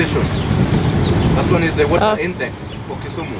station. That one is the water intake for Kisumu.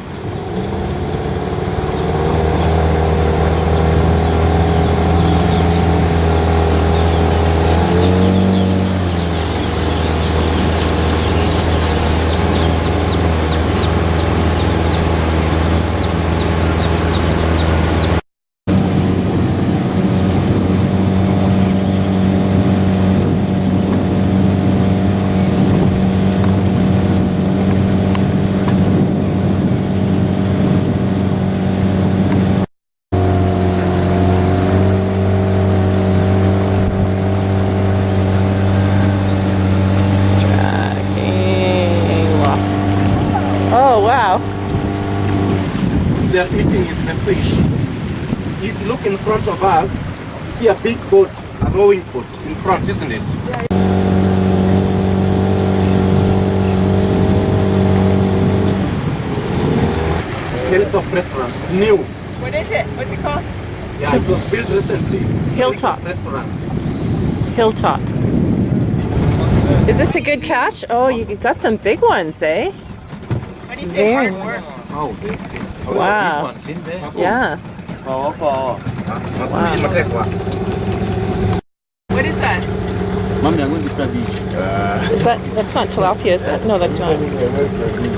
They're eating is the fish. If you look in front of us, you see a big boat, a rowing boat in front, isn't it? Yeah. Hilltop restaurant, it's new. What is it? What's it called? Yeah, it was built recently. Hilltop restaurant. Hilltop. Is this a good catch? Oh, you got some big ones, eh? What do you say? Hard work. Oh, wow. Yeah. Wow. What is that? Mommy, I'm going to the beach. Is that's not tilapia, is it? No, that's not.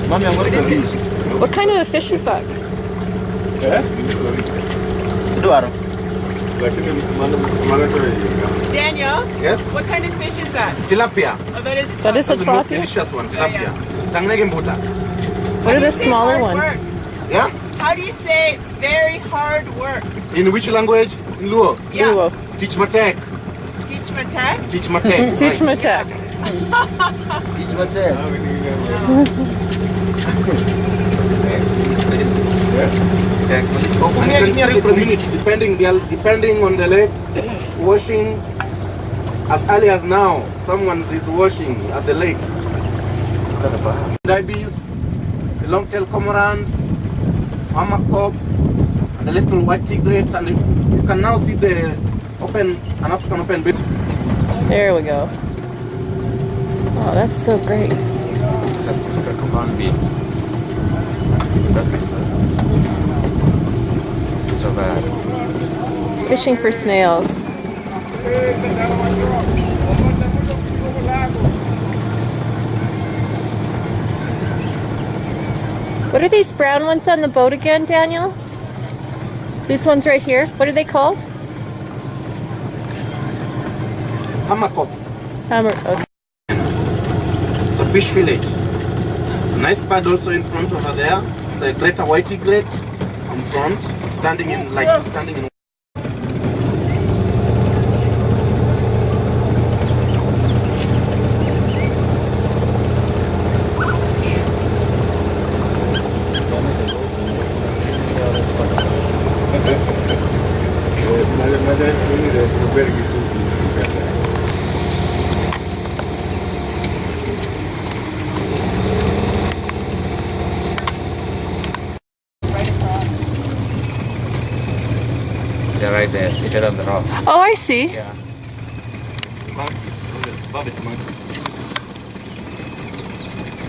Mommy, I'm going to the beach. What kind of a fish is that? Daniel? Yes? What kind of fish is that? Tilapia. Oh, that is a That is a That's the most tilapia? delicious one, tilapia. What are do you the say smaller hard ones? work? Yeah? How do you say very hard work? In which language? In Luo. Yeah. Luo. Teach Matek. Teach my tag? Teach Matek. Teach them attack. Teach my tail. And you can still community depending on the lake, washing as early as now. Someone is washing at the lake. Ibis, the long-tailed cormorants, mama cob, and the little white tigret, and you can now see the an African open bay. There we go. Oh, that's so great. So bad. It's fishing for snails. What are these brown ones on the boat again, Daniel? These ones right here, what are they called? Hamakop. Okay. It's a fish village. It's a nice bird also in front over there. It's a greater white egret in front, standing in. They're right there, seated on the rock. Oh, I see. Yeah. Monkeys, rabbit monkeys.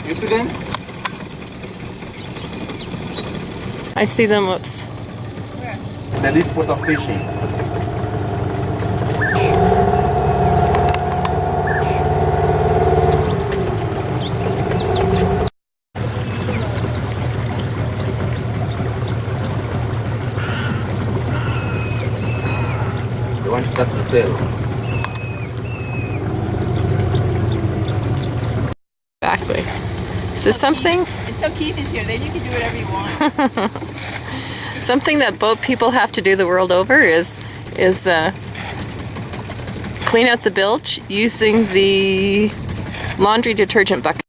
You see them? I see them, whoops. They did put of fishing. They want to start to sell. Exactly. So something, Until Keith is here, then you can do whatever you want. something that boat people have to do the world over is clean out the bilge using the laundry detergent bucket.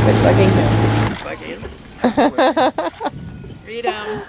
They're bugging him. Freedom.